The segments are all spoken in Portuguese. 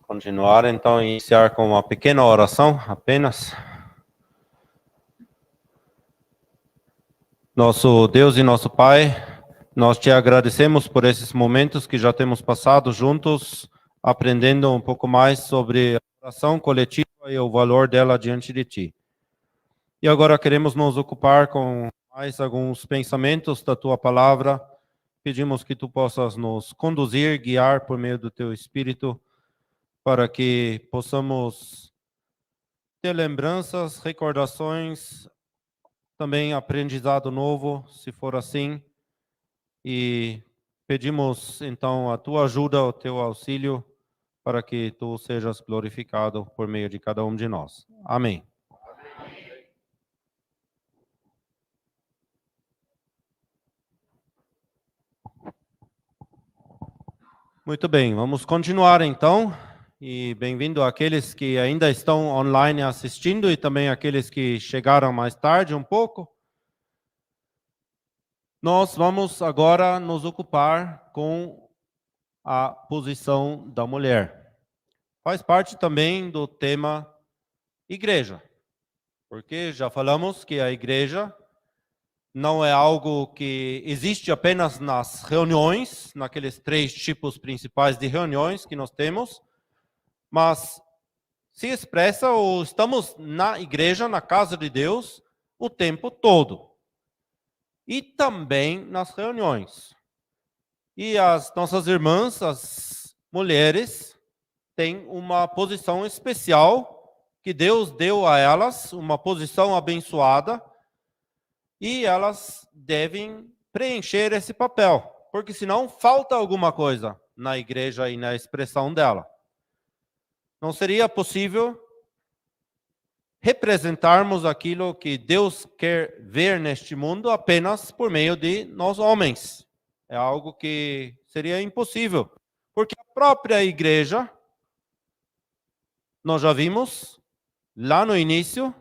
continuar, então, iniciar com uma pequena oração apenas. Nosso Deus e nosso Pai, nós te agradecemos por esses momentos que já temos passado juntos, aprendendo um pouco mais sobre a oração coletiva e o valor dela diante de ti. E agora queremos nos ocupar com mais alguns pensamentos da tua palavra. Pedimos que tu possas nos conduzir, guiar por meio do teu Espírito, para que possamos ter lembranças, recordações, também aprendizado novo, se for assim. E pedimos, então, a tua ajuda, o teu auxílio, para que tu sejas glorificado por meio de cada um de nós. Amém. Muito bem, vamos continuar então. E bem-vindo àqueles que ainda estão online assistindo e também àqueles que chegaram mais tarde um pouco. Nós vamos agora nos ocupar com a posição da mulher. Faz parte também do tema igreja, porque já falamos que a igreja não é algo que existe apenas nas reuniões, naqueles 3 tipos principais de reuniões que nós temos, mas se expressa ou estamos na igreja, na casa de Deus, o tempo todo. E também nas reuniões. E as nossas irmãs, as mulheres, têm uma posição especial que Deus deu a elas, uma posição abençoada, e elas devem preencher esse papel, porque senão falta alguma coisa na igreja e na expressão dela. Não seria possível representarmos aquilo que Deus quer ver neste mundo apenas por meio de nós homens. É algo que seria impossível, porque a própria igreja, nós já vimos lá no início,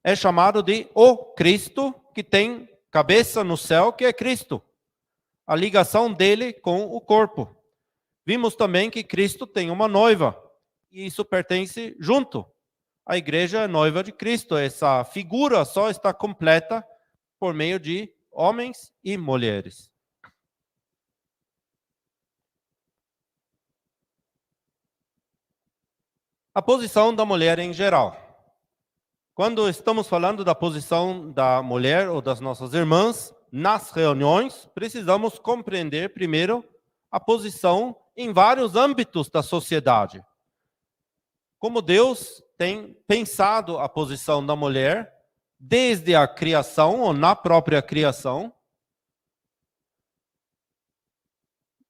é chamado de o Cristo, que tem cabeça no céu, que é Cristo. A ligação dele com o corpo. Vimos também que Cristo tem uma noiva, e isso pertence junto. A igreja é noiva de Cristo. Essa figura só está completa por meio de homens e mulheres. A posição da mulher em geral. Quando estamos falando da posição da mulher ou das nossas irmãs nas reuniões, precisamos compreender primeiro a posição em vários âmbitos da sociedade. Como Deus tem pensado a posição da mulher desde a criação ou na própria criação,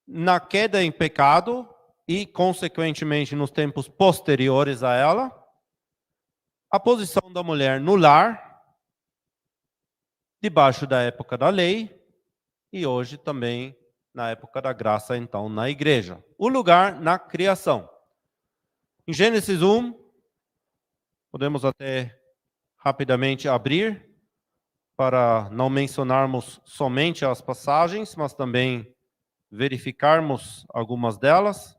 na queda em pecado e, consequentemente, nos tempos posteriores a ela, a posição da mulher no lar, debaixo da época da lei, e hoje também na época da graça, então, na igreja. O lugar na criação. Em Gênesis 1, podemos até rapidamente abrir, para não mencionarmos somente as passagens, mas também verificarmos algumas delas.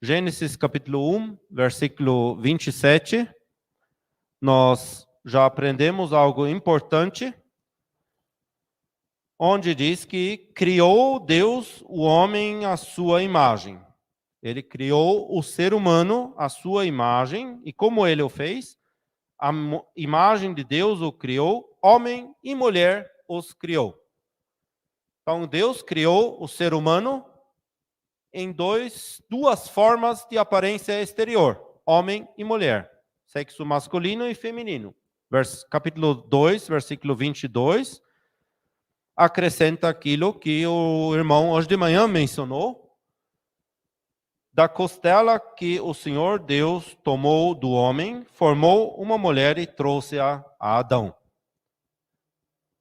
Gênesis capítulo 1, versículo 27. Nós já aprendemos algo importante, onde diz que criou Deus o homem à sua imagem. Ele criou o ser humano à sua imagem, e como ele o fez? A imagem de Deus o criou, homem e mulher os criou. Então Deus criou o ser humano em duas formas de aparência exterior, homem e mulher. Sexo masculino e feminino. Capítulo 2, versículo 22, acrescenta aquilo que o irmão hoje de manhã mencionou, da costela que o Senhor Deus tomou do homem, formou uma mulher e trouxe-a a Adão.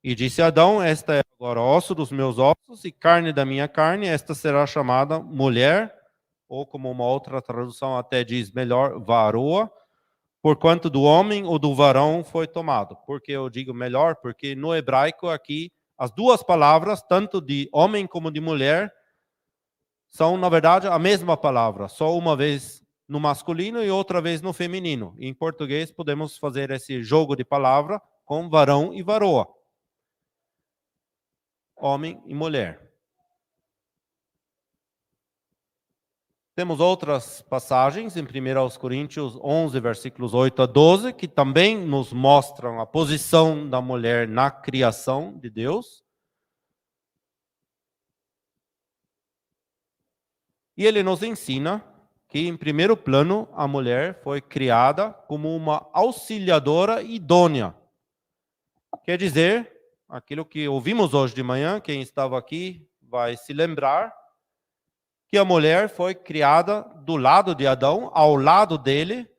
E disse a Adão, esta é agora osso dos meus ossos e carne da minha carne, esta será chamada mulher, ou como uma outra tradução até diz melhor, varoa, porquanto do homem ou do varão foi tomado. Por que eu digo melhor? Porque no hebraico aqui, as duas palavras, tanto de homem como de mulher, são, na verdade, a mesma palavra. Só uma vez no masculino e outra vez no feminino. Em português, podemos fazer esse jogo de palavra com varão e varoa. Homem e mulher. Temos outras passagens em 1 Coríntios 11, versículos 8 a 12, que também nos mostram a posição da mulher na criação de Deus. E ele nos ensina que, em primeiro plano, a mulher foi criada como uma auxiliadora idônea. Quer dizer, aquilo que ouvimos hoje de manhã, quem estava aqui vai se lembrar, que a mulher foi criada do lado de Adão, ao lado dele,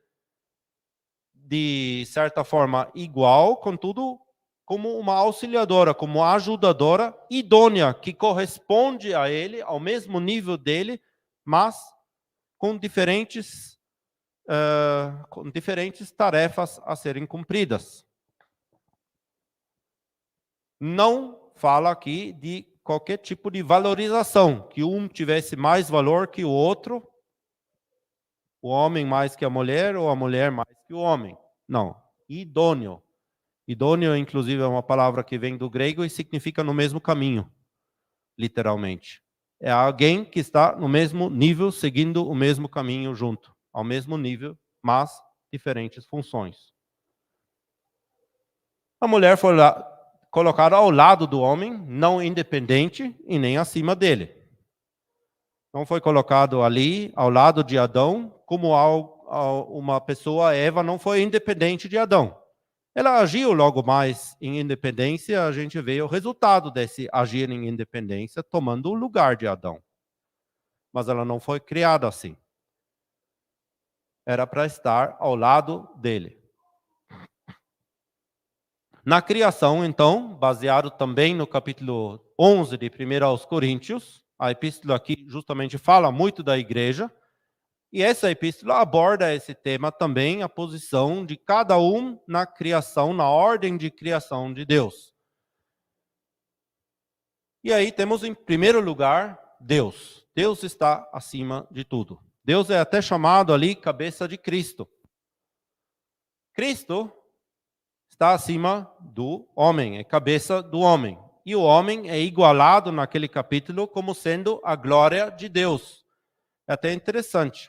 de certa forma igual, contudo, como uma auxiliadora, como uma ajudadora idônea, que corresponde a ele, ao mesmo nível dele, mas com diferentes tarefas a serem cumpridas. Não fala aqui de qualquer tipo de valorização, que um tivesse mais valor que o outro, o homem mais que a mulher, ou a mulher mais que o homem. Não, idôneo. Idôneo, inclusive, é uma palavra que vem do grego e significa no mesmo caminho, literalmente. É alguém que está no mesmo nível, seguindo o mesmo caminho junto, ao mesmo nível, mas diferentes funções. A mulher foi colocada ao lado do homem, não independente e nem acima dele. Não foi colocado ali, ao lado de Adão, como uma pessoa, Eva, não foi independente de Adão. Ela agiu logo mais em independência, a gente vê o resultado desse agir em independência, tomando o lugar de Adão. Mas ela não foi criada assim. Era para estar ao lado dele. Na criação, então, baseado também no capítulo 11 de 1 aos Coríntios, a epístola aqui justamente fala muito da igreja, e essa epístola aborda esse tema também, a posição de cada um na criação, na ordem de criação de Deus. E aí temos em primeiro lugar Deus. Deus está acima de tudo. Deus é até chamado ali cabeça de Cristo. Cristo está acima do homem, é cabeça do homem. E o homem é igualado naquele capítulo como sendo a glória de Deus. É até interessante.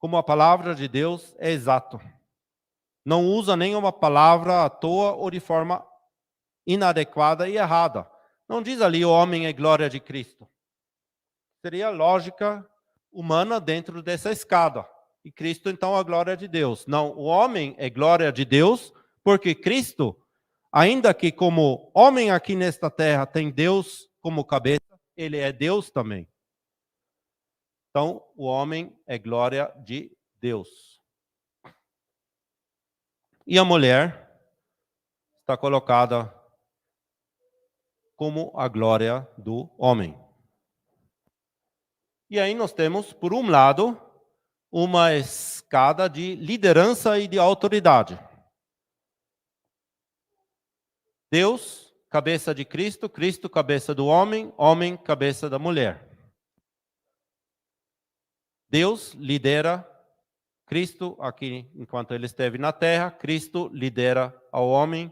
Como a palavra de Deus é exato. Não usa nenhuma palavra à toa ou de forma inadequada e errada. Não diz ali o homem é glória de Cristo. Seria lógica humana dentro dessa escada. E Cristo, então, é a glória de Deus. Não, o homem é glória de Deus, porque Cristo, ainda que como homem aqui nesta terra tem Deus como cabeça, ele é Deus também. Então, o homem é glória de Deus. E a mulher está colocada como a glória do homem. E aí nós temos, por um lado, uma escada de liderança e de autoridade. Deus, cabeça de Cristo, Cristo, cabeça do homem, homem, cabeça da mulher. Deus lidera Cristo aqui enquanto ele esteve na terra, Cristo lidera ao homem,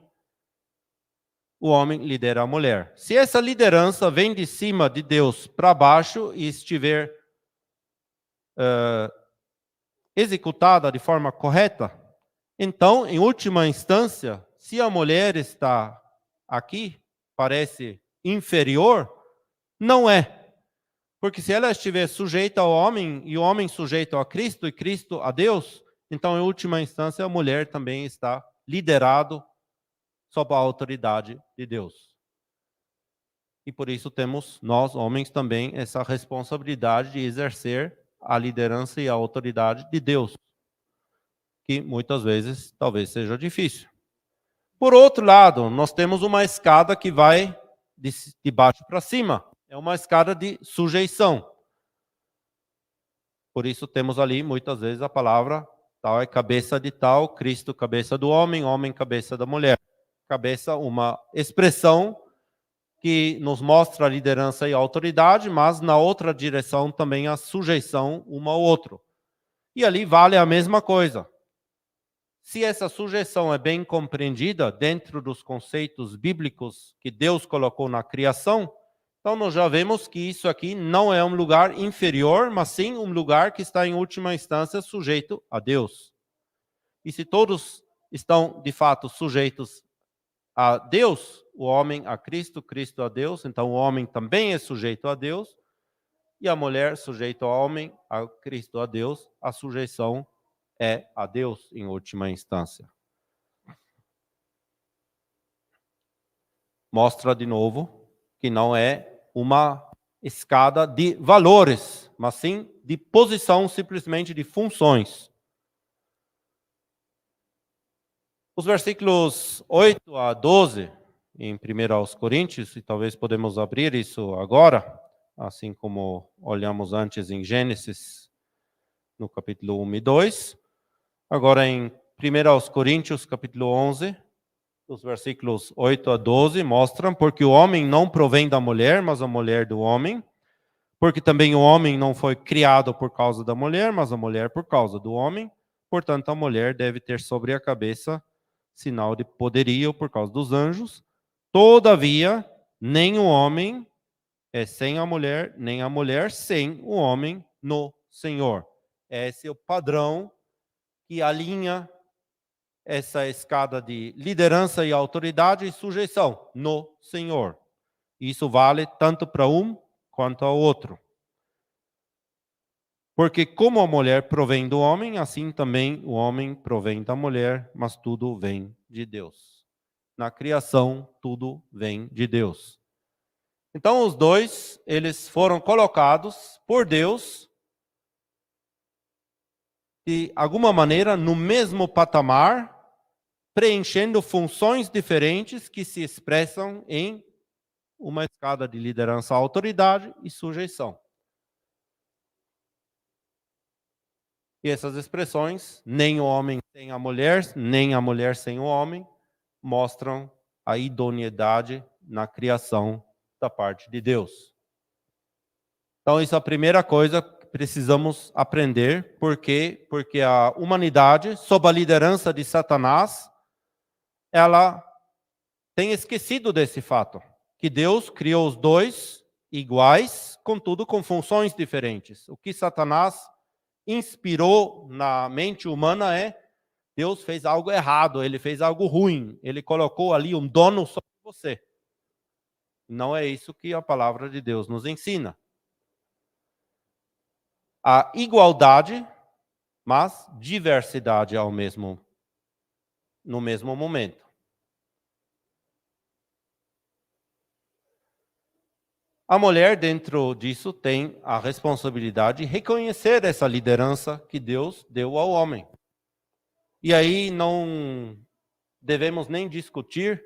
o homem lidera a mulher. Se essa liderança vem de cima de Deus para baixo e estiver executada de forma correta, então, em última instância, se a mulher está aqui, parece inferior, não é. Porque se ela estiver sujeita ao homem, e o homem sujeito a Cristo, e Cristo a Deus, então, em última instância, a mulher também está liderado sob a autoridade de Deus. E por isso temos, nós, homens, também essa responsabilidade de exercer a liderança e a autoridade de Deus, que muitas vezes talvez seja difícil. Por outro lado, nós temos uma escada que vai de baixo para cima. É uma escada de sujeição. Por isso temos ali, muitas vezes, a palavra tal é cabeça de tal, Cristo cabeça do homem, homem cabeça da mulher. Cabeça, uma expressão que nos mostra a liderança e a autoridade, mas na outra direção também a sujeição um ao outro. E ali vale a mesma coisa. Se essa sujeição é bem compreendida dentro dos conceitos bíblicos que Deus colocou na criação, então nós já vemos que isso aqui não é um lugar inferior, mas sim um lugar que está em última instância sujeito a Deus. E se todos estão de fato sujeitos a Deus, o homem a Cristo, Cristo a Deus, então o homem também é sujeito a Deus, e a mulher sujeito ao homem, a Cristo, a Deus, a sujeição é a Deus em última instância. Mostra de novo que não é uma escada de valores, mas sim de posição, simplesmente de funções. Os versículos 8 a 12, em 1 aos Coríntios, e talvez podemos abrir isso agora, assim como olhamos antes em Gênesis, no capítulo 1 e 2. Agora em 1 aos Coríntios, capítulo 11, os versículos 8 a 12 mostram: porque o homem não provém da mulher, mas a mulher do homem. Porque também o homem não foi criado por causa da mulher, mas a mulher por causa do homem. Portanto, a mulher deve ter sobre a cabeça sinal de poderio por causa dos anjos. Todavia, nem o homem é sem a mulher, nem a mulher sem o homem no Senhor. Esse é o padrão que alinha essa escada de liderança e autoridade e sujeição no Senhor. Isso vale tanto para um quanto ao outro. Porque como a mulher provém do homem, assim também o homem provém da mulher, mas tudo vem de Deus. Na criação, tudo vem de Deus. Então os dois, eles foram colocados por Deus de alguma maneira no mesmo patamar, preenchendo funções diferentes que se expressam em uma escada de liderança, autoridade e sujeição. E essas expressões, nem o homem sem a mulher, nem a mulher sem o homem, mostram a idoneidade na criação da parte de Deus. Então, isso é a primeira coisa que precisamos aprender. Por quê? Porque a humanidade, sob a liderança de Satanás, ela tem esquecido desse fato, que Deus criou os dois iguais, contudo com funções diferentes. O que Satanás inspirou na mente humana é: Deus fez algo errado, ele fez algo ruim, ele colocou ali um dono sobre você. Não é isso que a palavra de Deus nos ensina. A igualdade, mas diversidade no mesmo momento. A mulher, dentro disso, tem a responsabilidade de reconhecer essa liderança que Deus deu ao homem. E aí não devemos nem discutir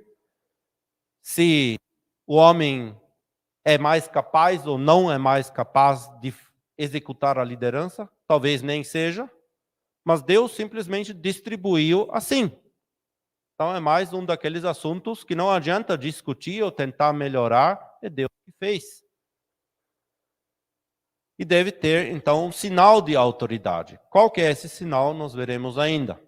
se o homem é mais capaz ou não é mais capaz de executar a liderança. Talvez nem seja, mas Deus simplesmente distribuiu assim. Então é mais um daqueles assuntos que não adianta discutir ou tentar melhorar, é Deus que fez. E deve ter, então, um sinal de autoridade. Qual que é esse sinal, nós veremos ainda.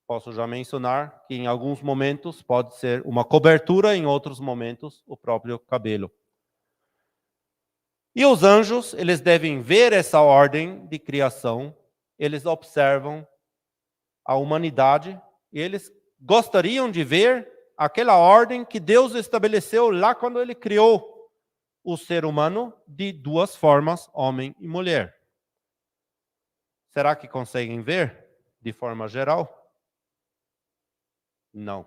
Posso já mencionar que em alguns momentos pode ser uma cobertura, em outros momentos o próprio cabelo. E os anjos, eles devem ver essa ordem de criação, eles observam a humanidade e eles gostariam de ver aquela ordem que Deus estabeleceu lá quando ele criou o ser humano de duas formas, homem e mulher. Será que conseguem ver de forma geral? Não.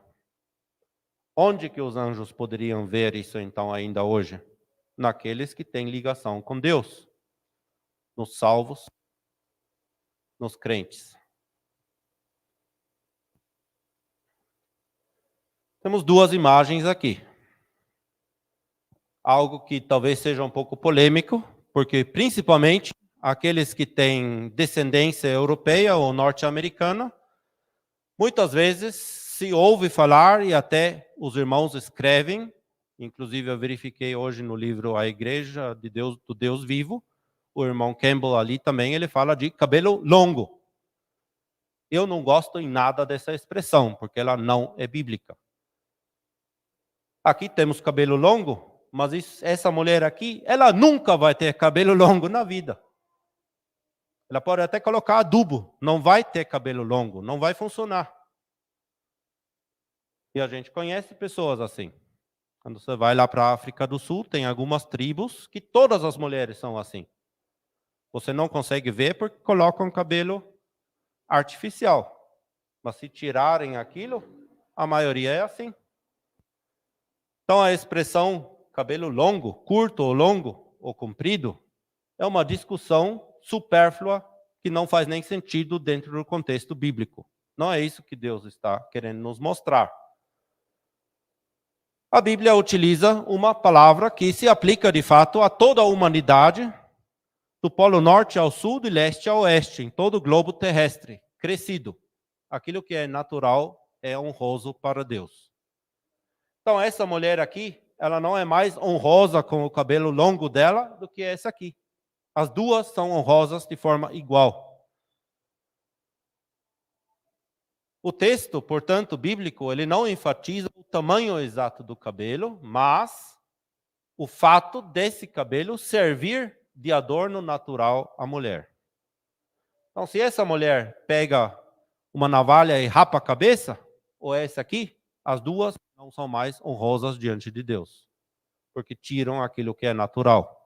Onde que os anjos poderiam ver isso então ainda hoje? Naqueles que têm ligação com Deus, nos salvos, nos crentes. Temos duas imagens aqui. Algo que talvez seja um pouco polêmico, porque principalmente aqueles que têm descendência europeia ou norte-americana, muitas vezes se ouve falar, e até os irmãos escrevem, inclusive eu verifiquei hoje no livro A Igreja de Deus, do Deus Vivo, o irmão Campbell ali também, ele fala de cabelo longo. Eu não gosto em nada dessa expressão, porque ela não é bíblica. Aqui temos cabelo longo, mas essa mulher aqui, ela nunca vai ter cabelo longo na vida. Ela pode até colocar adubo, não vai ter cabelo longo, não vai funcionar. E a gente conhece pessoas assim. Quando você vai lá para a África do Sul, tem algumas tribos que todas as mulheres são assim. Você não consegue ver porque colocam cabelo artificial. Mas se tirarem aquilo, a maioria é assim. Então a expressão cabelo longo, curto ou longo ou comprido, é uma discussão supérflua que não faz nem sentido dentro do contexto bíblico. Não é isso que Deus está querendo nos mostrar. A Bíblia utiliza uma palavra que se aplica de fato a toda a humanidade, do Polo Norte ao Sul, do leste ao oeste, em todo o globo terrestre, crescido. Aquilo que é natural é honroso para Deus. Então, essa mulher aqui, ela não é mais honrosa com o cabelo longo dela do que essa aqui. As duas são honrosas de forma igual. O texto, portanto, bíblico, ele não enfatiza o tamanho exato do cabelo, mas o fato desse cabelo servir de adorno natural à mulher. Então, se essa mulher pega uma navalha e rapa a cabeça, ou essa aqui, as duas não são mais honrosas diante de Deus, porque tiram aquilo que é natural.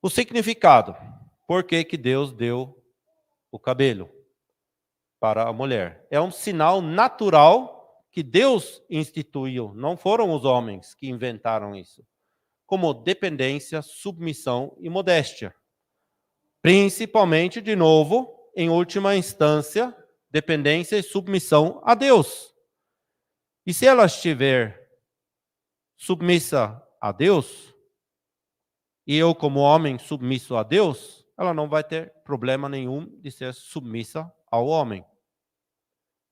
O significado. Por que que Deus deu o cabelo para a mulher? É um sinal natural que Deus instituiu, não foram os homens que inventaram isso, como dependência, submissão e modéstia. Principalmente, de novo, em última instância, dependência e submissão a Deus. E se ela estiver submissa a Deus, e eu como homem submisso a Deus, ela não vai ter problema nenhum de ser submissa ao homem.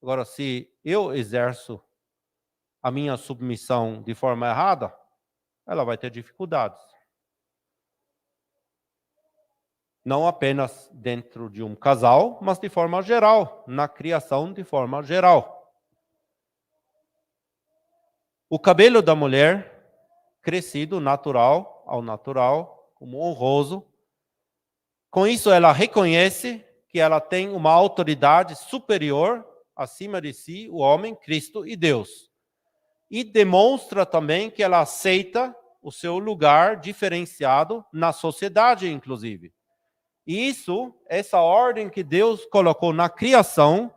Agora, se eu exerço a minha submissão de forma errada, ela vai ter dificuldades. Não apenas dentro de um casal, mas de forma geral, na criação de forma geral. O cabelo da mulher, crescido natural ao natural, como honroso, com isso ela reconhece que ela tem uma autoridade superior acima de si, o homem, Cristo e Deus. E demonstra também que ela aceita o seu lugar diferenciado na sociedade, inclusive. E isso, essa ordem que Deus colocou na criação,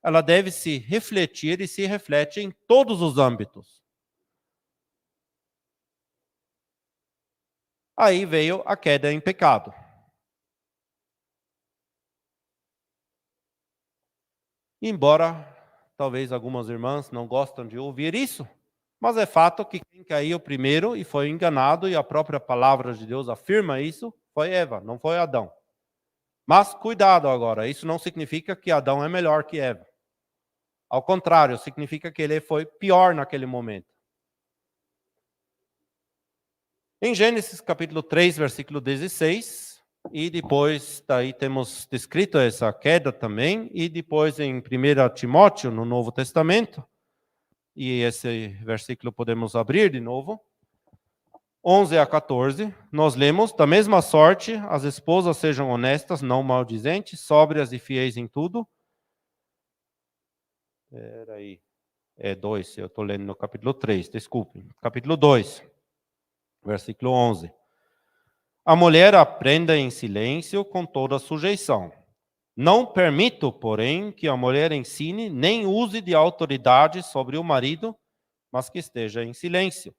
ela deve se refletir e se reflete em todos os âmbitos. Aí veio a queda em pecado. Embora talvez algumas irmãs não gostem de ouvir isso, mas é fato que quem caiu primeiro e foi enganado, e a própria palavra de Deus afirma isso, foi Eva, não foi Adão. Mas cuidado agora, isso não significa que Adão é melhor que Eva. Ao contrário, significa que ele foi pior naquele momento. Em Gênesis capítulo 3, versículo 16, e depois daí temos descrito essa queda também, e depois em 1 Timóteo, no Novo Testamento, e esse versículo podemos abrir de novo, 11 a 14, nós lemos: da mesma sorte, as esposas sejam honestas, não maldizentes, sóbrias e fiéis em tudo. Peraí, é 2, eu estou lendo no capítulo 3, desculpem. Capítulo 2, versículo 11. A mulher aprenda em silêncio com toda sujeição. Não permito, porém, que a mulher ensine nem use de autoridade sobre o marido, mas que esteja em silêncio.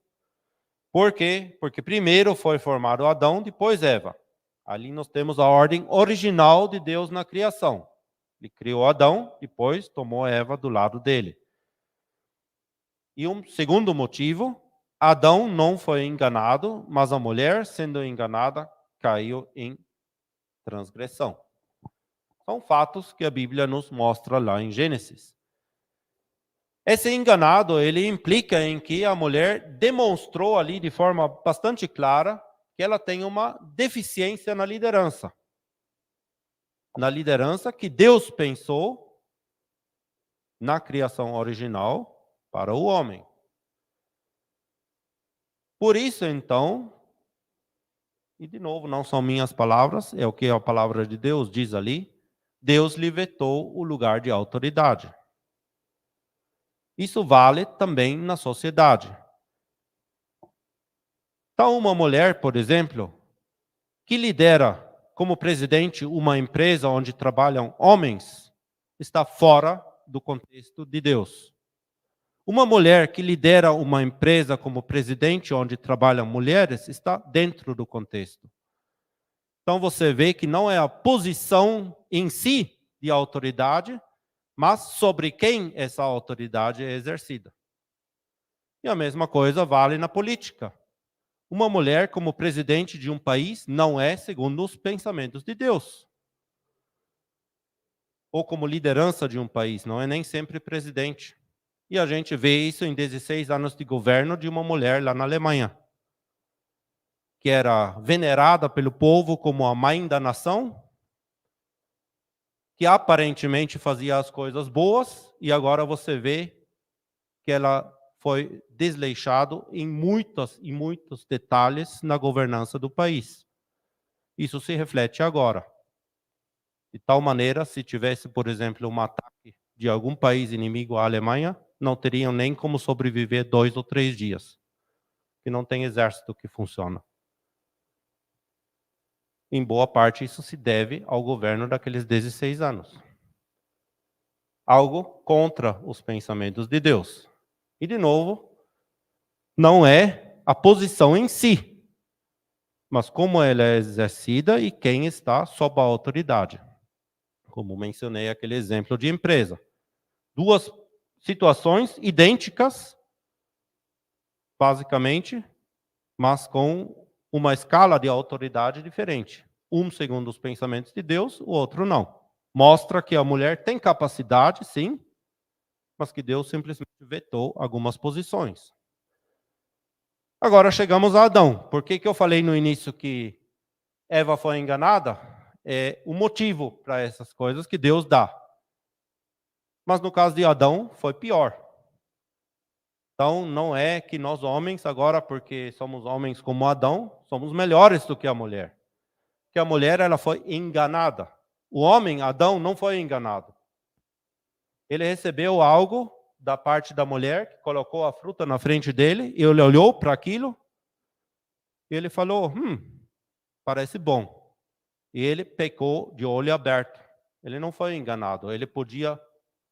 Por quê? Porque primeiro foi formado Adão, depois Eva. Ali nós temos a ordem original de Deus na criação. Ele criou Adão, depois tomou Eva do lado dele. E um segundo motivo, Adão não foi enganado, mas a mulher, sendo enganada, caiu em transgressão. São fatos que a Bíblia nos mostra lá em Gênesis. Esse enganado, ele implica em que a mulher demonstrou ali de forma bastante clara que ela tem uma deficiência na liderança. Na liderança que Deus pensou na criação original para o homem. Por isso, então, e de novo, não são minhas palavras, é o que a palavra de Deus diz ali, Deus lhe vetou o lugar de autoridade. Isso vale também na sociedade. Então, uma mulher, por exemplo, que lidera como presidente uma empresa onde trabalham homens, está fora do contexto de Deus. Uma mulher que lidera uma empresa como presidente onde trabalham mulheres, está dentro do contexto. Então você vê que não é a posição em si de autoridade, mas sobre quem essa autoridade é exercida. E a mesma coisa vale na política. Uma mulher como presidente de um país não é segundo os pensamentos de Deus. Ou como liderança de um país, não é nem sempre presidente. E a gente vê isso em 16 anos de governo de uma mulher lá na Alemanha, que era venerada pelo povo como a mãe da nação, que aparentemente fazia as coisas boas, e agora você vê que ela foi desleixado em muitos detalhes na governança do país. Isso se reflete agora. De tal maneira, se tivesse, por exemplo, um ataque de algum país inimigo à Alemanha, não teriam nem como sobreviver 2 ou 3 dias, que não tem exército que funciona. Em boa parte, isso se deve ao governo daqueles 16 anos. Algo contra os pensamentos de Deus. E, de novo, não é a posição em si, mas como ela é exercida e quem está sob a autoridade. Como mencionei aquele exemplo de empresa. 2 situações idênticas, basicamente, mas com uma escala de autoridade diferente. Um segundo os pensamentos de Deus, o outro não. Mostra que a mulher tem capacidade, sim, mas que Deus simplesmente vetou algumas posições. Agora chegamos a Adão. Por que eu falei no início que Eva foi enganada? É o motivo para essas coisas que Deus dá. Mas no caso de Adão, foi pior. Então, não é que nós homens, agora, porque somos homens como Adão, somos melhores do que a mulher. Que a mulher, ela foi enganada. O homem, Adão, não foi enganado. Ele recebeu algo da parte da mulher, que colocou a fruta na frente dele, e ele olhou para aquilo, e ele falou, parece bom. E ele pecou de olho aberto. Ele não foi enganado. Ele podia,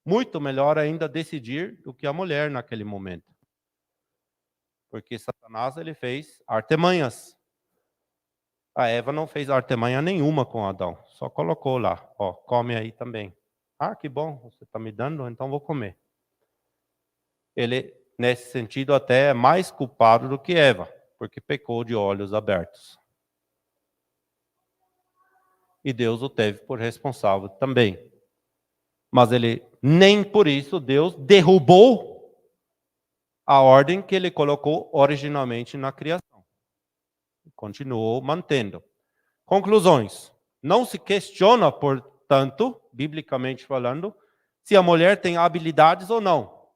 muito melhor ainda, decidir do que a mulher naquele momento. Porque Satanás, ele fez artimanhas. A Eva não fez artimanha nenhuma com Adão. Só colocou lá, ó, come aí também. Ah, que bom, você está me dando, então vou comer. Ele, nesse sentido, até é mais culpado do que Eva, porque pecou de olhos abertos. E Deus o teve por responsável também. Mas ele, nem por isso, Deus derrubou a ordem que ele colocou originalmente na criação. Continuou mantendo. Conclusões. Não se questiona, portanto, biblicamente falando, se a mulher tem habilidades ou não.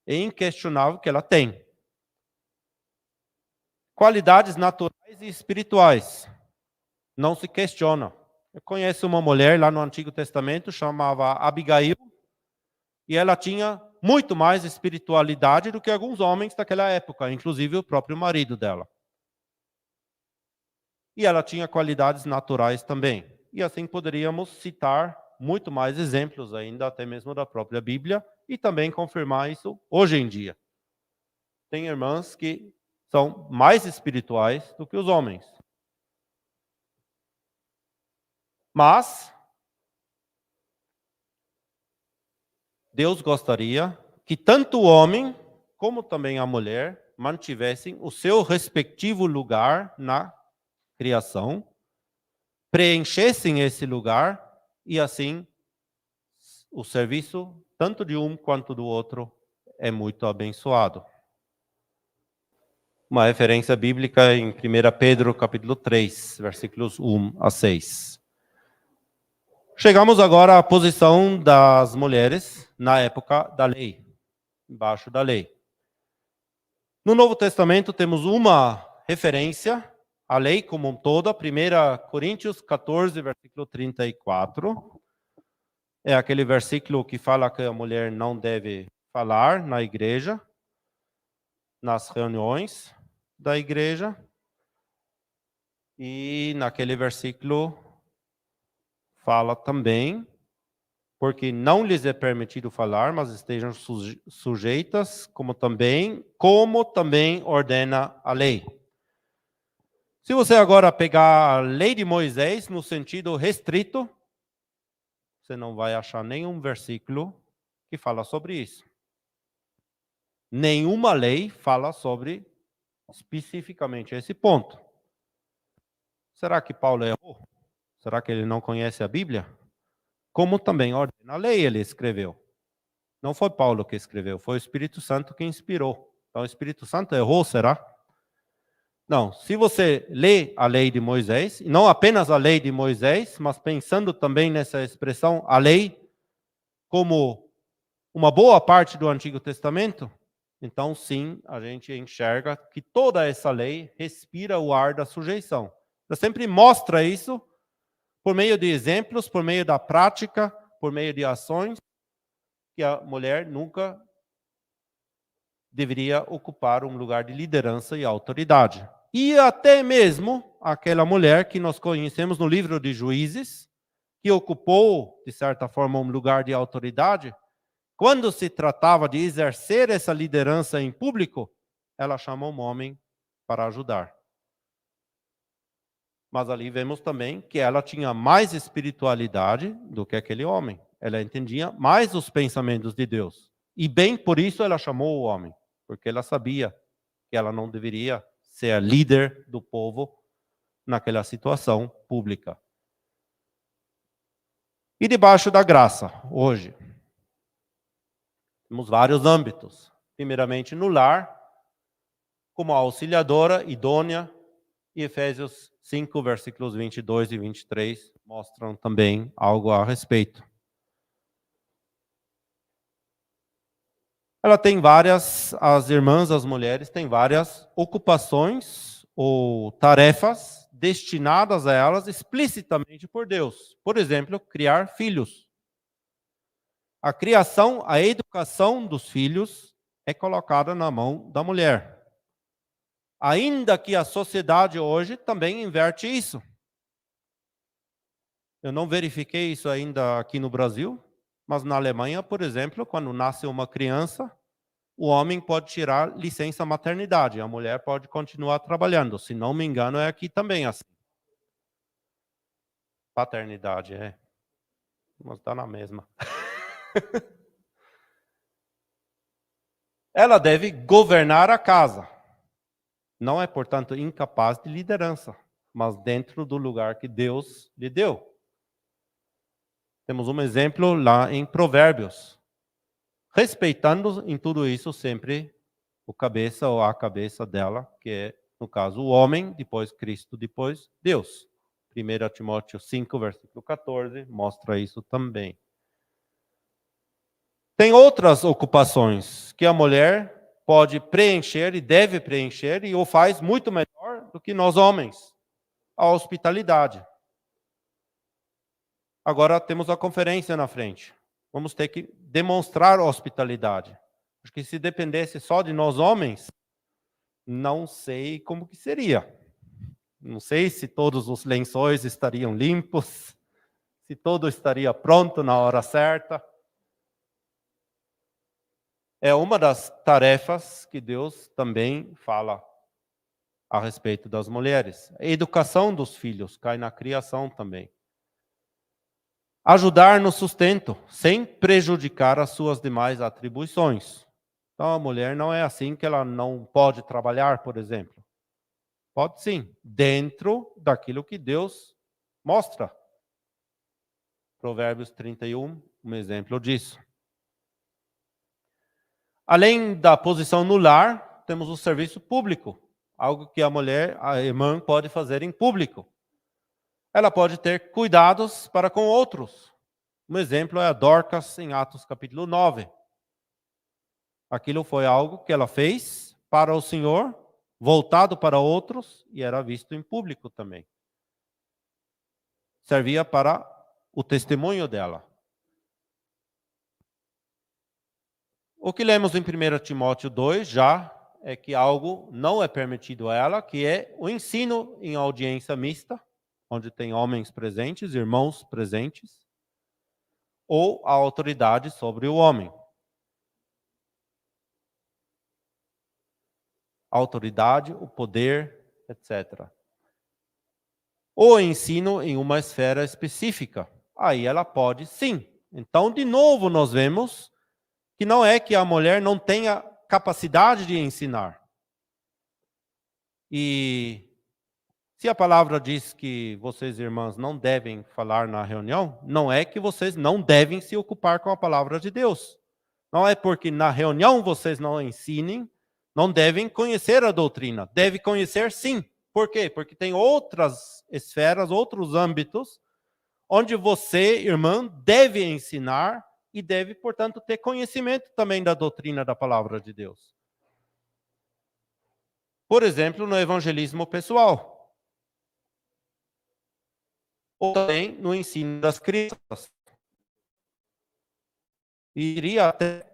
É inquestionável que ela tem. Qualidades naturais e espirituais. Não se questiona. Eu conheço uma mulher lá no Antigo Testamento, chamava Abigail, e ela tinha muito mais espiritualidade do que alguns homens daquela época, inclusive o próprio marido dela. E ela tinha qualidades naturais também. E assim poderíamos citar muito mais exemplos ainda, até mesmo da própria Bíblia, e também confirmar isso hoje em dia. Tem irmãs que são mais espirituais do que os homens. Mas Deus gostaria que tanto o homem como também a mulher mantivessem o seu respectivo lugar na criação, preenchessem esse lugar e assim o serviço, tanto de um quanto do outro, é muito abençoado. Uma referência bíblica em 1 Pedro, capítulo 3, versículos 1 a 6. Chegamos agora à posição das mulheres na época da lei, embaixo da lei. No Novo Testamento temos uma referência à lei como um todo, 1 Coríntios 14, versículo 34. É aquele versículo que fala que a mulher não deve falar na igreja, nas reuniões da igreja. E naquele versículo fala também, porque não lhes é permitido falar, mas estejam sujeitas, como também ordena a lei. Se você agora pegar a lei de Moisés no sentido restrito, você não vai achar nenhum versículo que fala sobre isso. Nenhuma lei fala sobre especificamente esse ponto. Será que Paulo errou? Será que ele não conhece a Bíblia? Como também ordena a lei, ele escreveu. Não foi Paulo que escreveu, foi o Espírito Santo que inspirou. Então o Espírito Santo errou, será? Não, se você lê a lei de Moisés, não apenas a lei de Moisés, mas pensando também nessa expressão, a lei, como uma boa parte do Antigo Testamento, então sim, a gente enxerga que toda essa lei respira o ar da sujeição. Ela sempre mostra isso por meio de exemplos, por meio da prática, por meio de ações, que a mulher nunca deveria ocupar um lugar de liderança e autoridade. E até mesmo aquela mulher que nós conhecemos no livro de Juízes, que ocupou, de certa forma, um lugar de autoridade, quando se tratava de exercer essa liderança em público, ela chamou um homem para ajudar. Mas ali vemos também que ela tinha mais espiritualidade do que aquele homem. Ela entendia mais os pensamentos de Deus. E bem por isso ela chamou o homem, porque ela sabia que ela não deveria ser a líder do povo naquela situação pública. E debaixo da graça, hoje, temos vários âmbitos. Primeiramente no lar, como auxiliadora, idônea, e Efésios 5, versículos 22 e 23 mostram também algo a respeito. As irmãs, as mulheres, têm várias ocupações ou tarefas destinadas a elas explicitamente por Deus. Por exemplo, criar filhos. A criação, a educação dos filhos é colocada na mão da mulher. Ainda que a sociedade hoje também inverte isso. Eu não verifiquei isso ainda aqui no Brasil, mas na Alemanha, por exemplo, quando nasce uma criança, o homem pode tirar licença maternidade, a mulher pode continuar trabalhando. Se não me engano, é aqui também assim. Paternidade, mas está na mesma. Ela deve governar a casa. Não é, portanto, incapaz de liderança, mas dentro do lugar que Deus lhe deu. Temos um exemplo lá em Provérbios. Respeitando em tudo isso sempre o cabeça ou a cabeça dela, que é, no caso, o homem, depois Cristo, depois Deus. 1 Timóteo 5, versículo 14, mostra isso também. Tem outras ocupações que a mulher pode preencher e deve preencher e o faz muito melhor do que nós homens. A hospitalidade. Agora temos a conferência na frente. Vamos ter que demonstrar hospitalidade. Acho que se dependesse só de nós homens, não sei como que seria. Não sei se todos os lençóis estariam limpos, se tudo estaria pronto na hora certa. É uma das tarefas que Deus também fala a respeito das mulheres. A educação dos filhos cai na criação também. Ajudar no sustento, sem prejudicar as suas demais atribuições. Então, a mulher não é assim que ela não pode trabalhar, por exemplo. Pode sim, dentro daquilo que Deus mostra. Provérbios 31, um exemplo disso. Além da posição no lar, temos o serviço público. algo que a irmã pode fazer em público. Ela pode ter cuidados para com outros. Um exemplo é a Dorcas em Atos capítulo 9. Aquilo foi algo que ela fez para o Senhor, voltado para outros, e era visto em público também. Servia para o testemunho dela. O que lemos em 1 Timóteo 2 já é que algo não é permitido a ela, que é o ensino em audiência mista, onde tem homens presentes, irmãos presentes, ou a autoridade sobre o homem. A autoridade, o poder, etc. Ou ensino em uma esfera específica. Aí ela pode sim. Então, de novo, nós vemos que não é que a mulher não tenha capacidade de ensinar. E se a palavra diz que vocês, irmãs, não devem falar na reunião, não é que vocês não devem se ocupar com a palavra de Deus. Não é porque na reunião vocês não ensinem, não devem conhecer a doutrina. Deve conhecer sim. Por quê? Porque tem outras esferas, outros âmbitos, onde você, irmã, deve ensinar e deve, portanto, ter conhecimento também da doutrina da palavra de Deus. Por exemplo, no evangelismo pessoal. Ou também no ensino das crianças. E diria até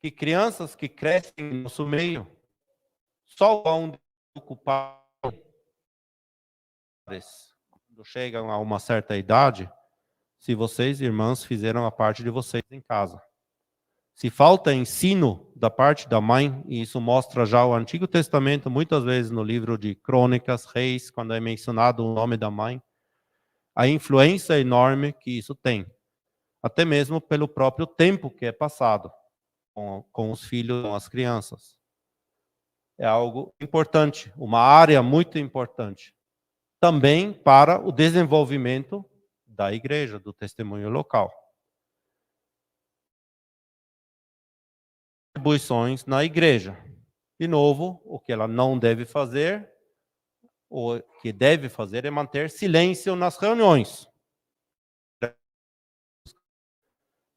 que crianças que crescem no nosso meio só vão ocupar quando chegam a uma certa idade, se vocês, irmãs, fizeram a parte de vocês em casa. Se falta ensino da parte da mãe, e isso mostra já o Antigo Testamento, muitas vezes no livro de Crônicas, Reis, quando é mencionado o nome da mãe, a influência enorme que isso tem. Até mesmo pelo próprio tempo que é passado com os filhos, com as crianças. É algo importante, uma área muito importante. Também para o desenvolvimento da igreja, do testemunho local. Atribuições na igreja. De novo, o que ela não deve fazer, o que deve fazer é manter silêncio nas reuniões.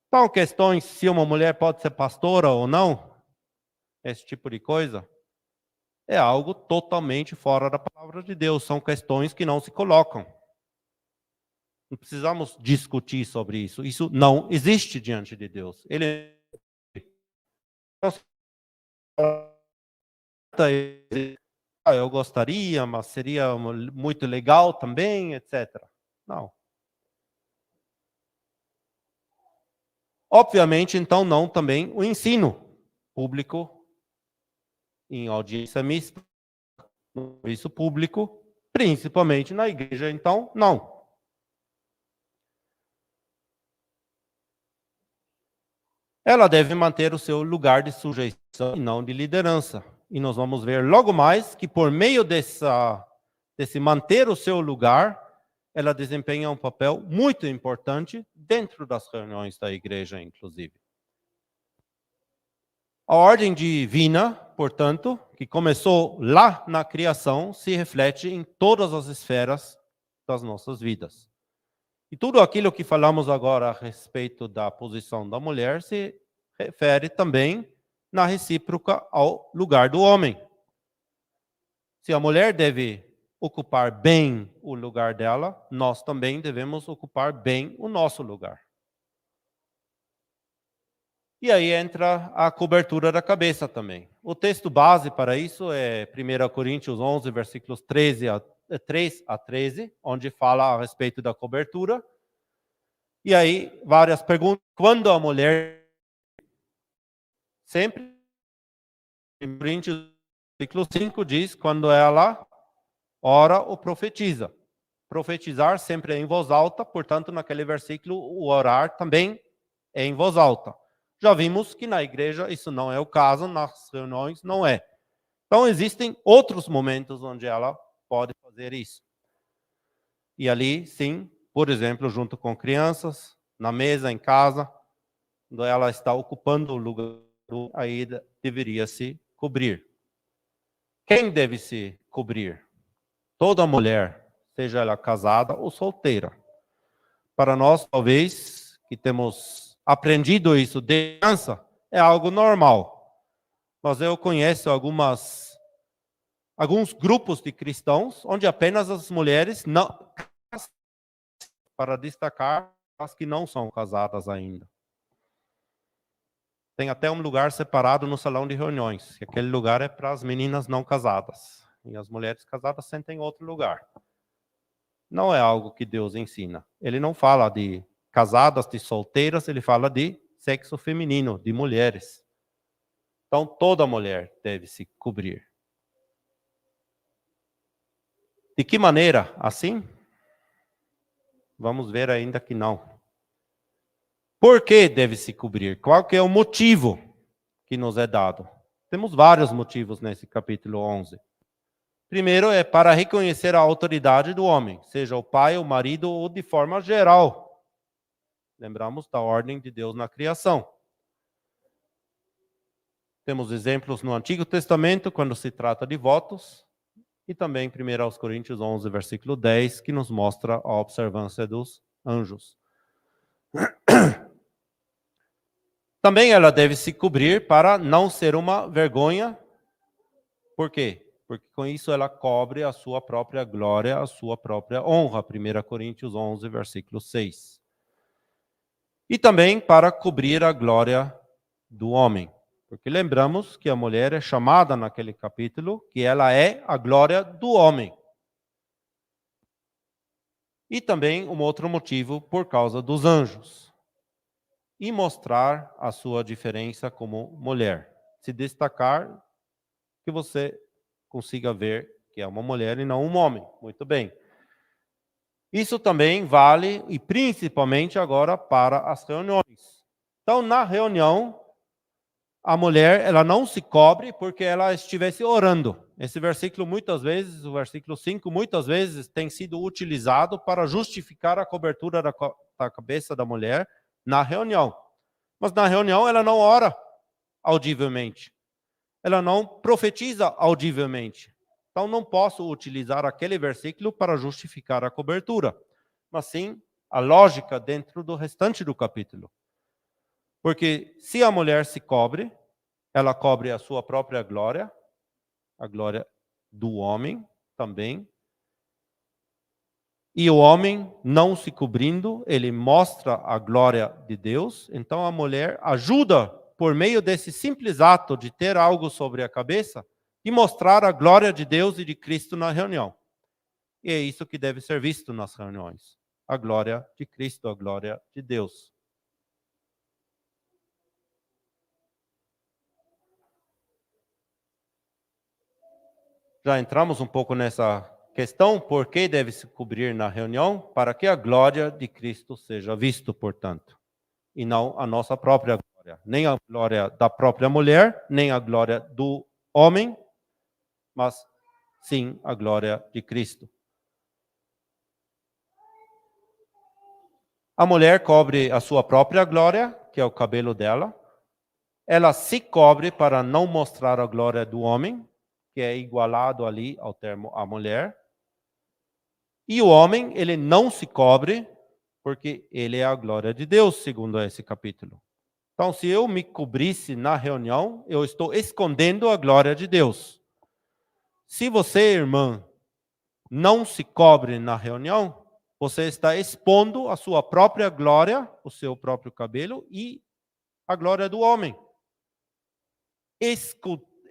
Então, questões se uma mulher pode ser pastora ou não, esse tipo de coisa, é algo totalmente fora da palavra de Deus. São questões que não se colocam. Não precisamos discutir sobre isso. Isso não existe diante de Deus. Eu gostaria, mas seria muito legal também, etc. Não. Obviamente, então, não também o ensino público em audiência mista, no serviço público, principalmente na igreja, então, não. Ela deve manter o seu lugar de sujeição e não de liderança. E nós vamos ver logo mais que por meio desse manter o seu lugar, ela desempenha um papel muito importante dentro das reuniões da igreja, inclusive. A ordem divina, portanto, que começou lá na criação, se reflete em todas as esferas das nossas vidas. E tudo aquilo que falamos agora a respeito da posição da mulher se refere também na recíproca ao lugar do homem. Se a mulher deve ocupar bem o lugar dela, nós também devemos ocupar bem o nosso lugar. E aí entra a cobertura da cabeça também. O texto base para isso é 1 Coríntios 11, versículos 3 a 13, onde fala a respeito da cobertura. E aí, várias perguntas. Quando a mulher, sempre, em Coríntios, versículo 5, diz, quando ela ora ou profetiza. Profetizar sempre é em voz alta, portanto, naquele versículo, o orar também é em voz alta. Já vimos que na igreja isso não é o caso, nas reuniões não é. Então, existem outros momentos onde ela pode fazer isso. E ali, sim, por exemplo, junto com crianças, na mesa, em casa, quando ela está ocupando o lugar, aí deveria se cobrir. quem deve se cobrir? Toda mulher, seja ela casada ou solteira. Para nós, talvez, que temos aprendido isso de criança, é algo normal. Mas eu conheço alguns grupos de cristãos onde apenas as mulheres não, para destacar as que não são casadas ainda. Tem até um lugar separado no salão de reuniões, que aquele lugar é para as meninas não casadas. E as mulheres casadas sentem em outro lugar. Não é algo que Deus ensina. Ele não fala de casadas, de solteiras, ele fala de sexo feminino, de mulheres. Então, toda mulher deve se cobrir. De que maneira? Assim? Vamos ver ainda que não. Por que deve se cobrir? Qual que é o motivo que nos é dado? Temos vários motivos nesse capítulo 11. Primeiro é para reconhecer a autoridade do homem, seja o pai, o marido ou de forma geral. Lembramos da ordem de Deus na criação. Temos exemplos no Antigo Testamento, quando se trata de votos, e também em 1 Coríntios 11, versículo 10, que nos mostra a observância dos anjos. Também ela deve se cobrir para não ser uma vergonha. Por quê? Porque com isso ela cobre a sua própria glória, a sua própria honra. 1 Coríntios 11, versículo 6. E também para cobrir a glória do homem. Porque lembramos que a mulher é chamada naquele capítulo que ela é a glória do homem. E também um outro motivo por causa dos anjos. E mostrar a sua diferença como mulher. Se destacar, que você consiga ver que é uma mulher e não um homem. Muito bem. Isso também vale, e principalmente agora, para as reuniões. Então, na reunião, a mulher, ela não se cobre porque ela estivesse orando. Esse versículo, muitas vezes, o versículo 5, muitas vezes tem sido utilizado para justificar a cobertura da cabeça da mulher na reunião. Mas na reunião ela não ora audivelmente. Ela não profetiza audivelmente. Então não posso utilizar aquele versículo para justificar a cobertura. Mas sim a lógica dentro do restante do capítulo. Porque se a mulher se cobre, ela cobre a sua própria glória, a glória do homem também. E o homem, não se cobrindo, ele mostra a glória de Deus. Então a mulher ajuda, por meio desse simples ato de ter algo sobre a cabeça, de mostrar a glória de Deus e de Cristo na reunião. E é isso que deve ser visto nas reuniões. A glória de Cristo, a glória de Deus. Já entramos um pouco nessa questão, por que deve se cobrir na reunião? Para que a glória de Cristo seja vista, portanto, e não a nossa própria glória. Nem a glória da própria mulher, nem a glória do homem, mas sim a glória de Cristo. A mulher cobre a sua própria glória, que é o cabelo dela. Ela se cobre para não mostrar a glória do homem, que é igualado ali ao termo a mulher. E o homem, ele não se cobre, porque ele é a glória de Deus, segundo esse capítulo. Então, se eu me cobrisse na reunião, eu estou escondendo a glória de Deus. Se você, irmã, não se cobre na reunião, você está expondo a sua própria glória, o seu próprio cabelo e a glória do homem.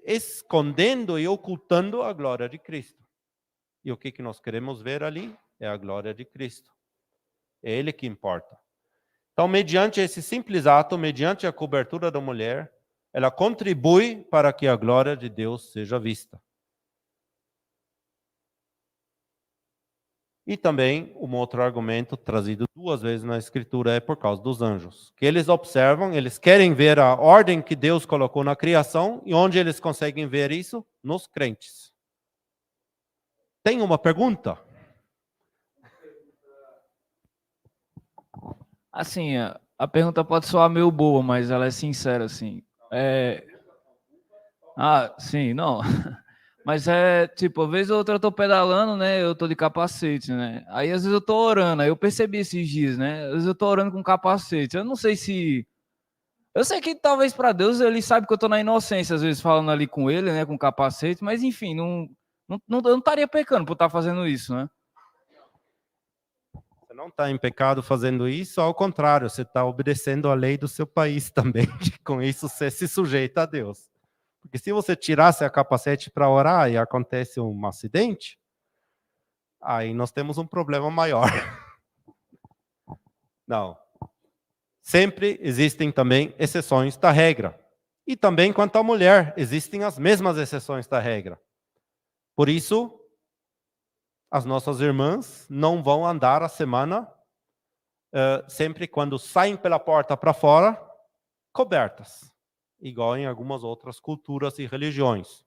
Escondendo e ocultando a glória de Cristo. E o que nós queremos ver ali é a glória de Cristo. É Ele que importa. Então, mediante esse simples ato, mediante a cobertura da mulher, ela contribui para que a glória de Deus seja vista. E também, um outro argumento trazido 2 vezes na Escritura é por causa dos anjos. Que eles observam, eles querem ver a ordem que Deus colocou na criação, e onde eles conseguem ver isso? Nos crentes. Tem uma pergunta? Assim, a pergunta pode soar meio boa, mas ela é sincera, assim. Sim, não. Mas tipo, às vezes outra eu tô pedalando, né? Eu tô de capacete, né? Aí às vezes eu tô orando, aí eu percebi esses dias, né? Às vezes eu tô orando com capacete. Eu não sei se. Eu sei que talvez para Deus ele sabe que eu tô na inocência, às vezes falando ali com ele, né? Com capacete, mas enfim, eu não estaria pecando por estar fazendo isso, né? Você não está em pecado fazendo isso, ao contrário, você está obedecendo a lei do seu país também. Com isso, você se sujeita a Deus. Porque se você tirasse a capacete para orar e acontece um acidente, aí nós temos um problema maior. Não. Sempre existem também exceções da regra. E também quanto à mulher, existem as mesmas exceções da regra. Por isso, as nossas irmãs não vão andar a semana, sempre quando saem pela porta para fora, cobertas, igual em algumas outras culturas e religiões.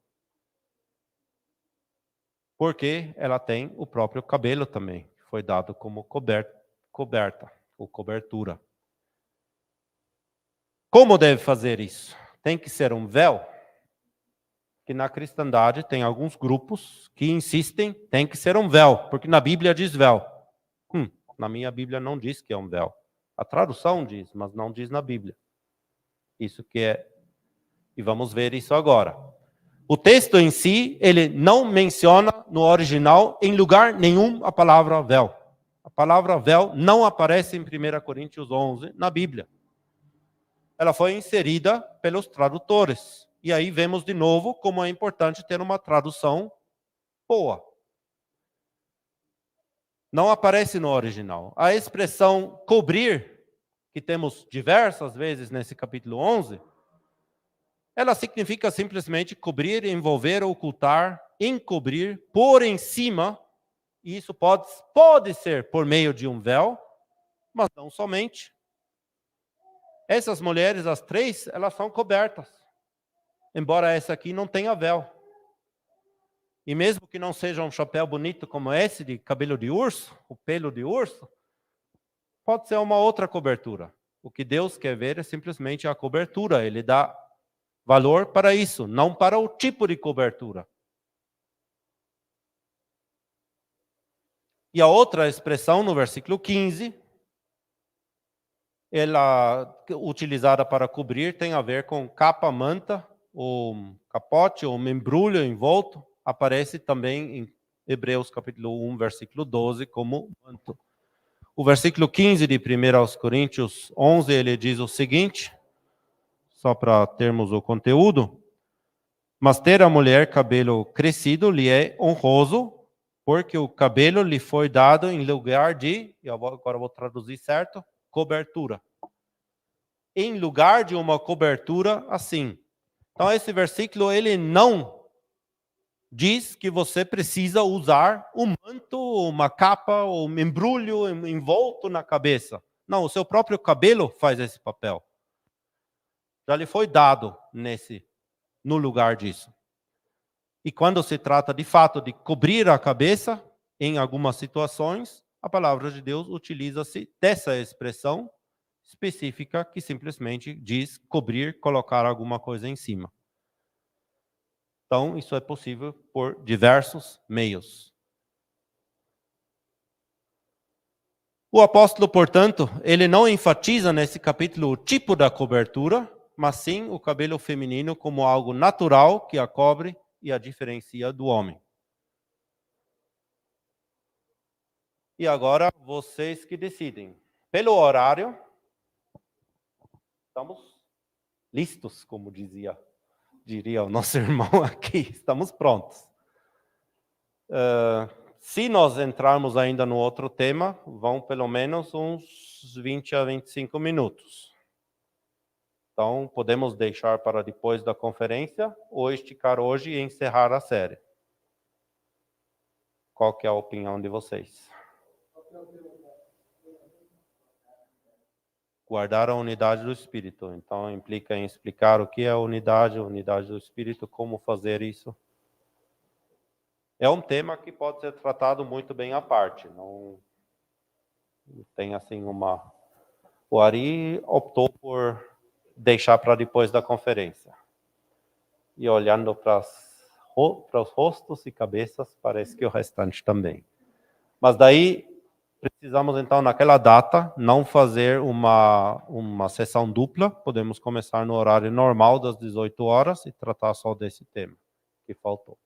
Porque ela tem o próprio cabelo também, que foi dado como coberta ou cobertura. Como deve fazer isso? Tem que ser um véu? Que na cristandade tem alguns grupos que insistem, tem que ser um véu, porque na Bíblia diz véu. Na minha Bíblia não diz que é um véu. A tradução diz, mas não diz na Bíblia. Isso que é, e vamos ver isso agora. O texto em si, ele não menciona no original, em lugar nenhum, a palavra véu. A palavra véu não aparece em 1 Coríntios 11, na Bíblia. Ela foi inserida pelos tradutores. E aí vemos de novo como é importante ter uma tradução boa. Não aparece no original. A expressão cobrir, que temos diversas vezes nesse capítulo 11, ela significa simplesmente cobrir, envolver, ocultar, encobrir, pôr em cima. E isso pode ser por meio de um véu, mas não somente. Essas mulheres, as três, elas são cobertas. Embora essa aqui não tenha véu. E mesmo que não seja um chapéu bonito como esse, de cabelo de urso, o pelo de urso, pode ser uma outra cobertura. O que Deus quer ver é simplesmente a cobertura. Ele dá valor para isso, não para o tipo de cobertura. E a outra expressão no versículo 15, ela utilizada para cobrir, tem a ver com capa, manta, ou capote, ou membrulho envolto. Aparece também em Hebreus capítulo 1, versículo 12, como manto. O versículo 15 de 1 Coríntios 11, ele diz o seguinte, só para termos o conteúdo: mas ter a mulher cabelo crescido lhe é honroso, porque o cabelo lhe foi dado em lugar de, agora vou traduzir certo, cobertura. Em lugar de uma cobertura assim. Então esse versículo, ele não diz que você precisa usar um manto, uma capa, ou um embrulho envolto na cabeça. Não, o seu próprio cabelo faz esse papel. Já lhe foi dado no lugar disso. E quando se trata de fato de cobrir a cabeça, em algumas situações, a palavra de Deus utiliza-se dessa expressão específica que simplesmente diz cobrir, colocar alguma coisa em cima. Então, isso é possível por diversos meios. O apóstolo, portanto, ele não enfatiza nesse capítulo o tipo da cobertura, mas sim o cabelo feminino como algo natural que a cobre e a diferencia do homem. E agora, vocês que decidem. Pelo horário, estamos listos, como diria o nosso irmão aqui, estamos prontos. Se nós entrarmos ainda no outro tema, vão pelo menos uns 20 a 25 minutos. Então, podemos deixar para depois da conferência, ou esticar hoje e encerrar a série. Qual que é a opinião de vocês? Guardar a unidade do Espírito. Então, implica em explicar o que é a unidade do Espírito, como fazer isso. É um tema que pode ser tratado muito bem à parte. Não tem assim uma... O Ari optou por deixar para depois da conferência. E olhando para as os rostos e cabeças, parece que o restante também. Mas daí precisamos, então, naquela data, não fazer uma sessão dupla. Podemos começar no horário normal das 18 horas e tratar só desse tema que faltou.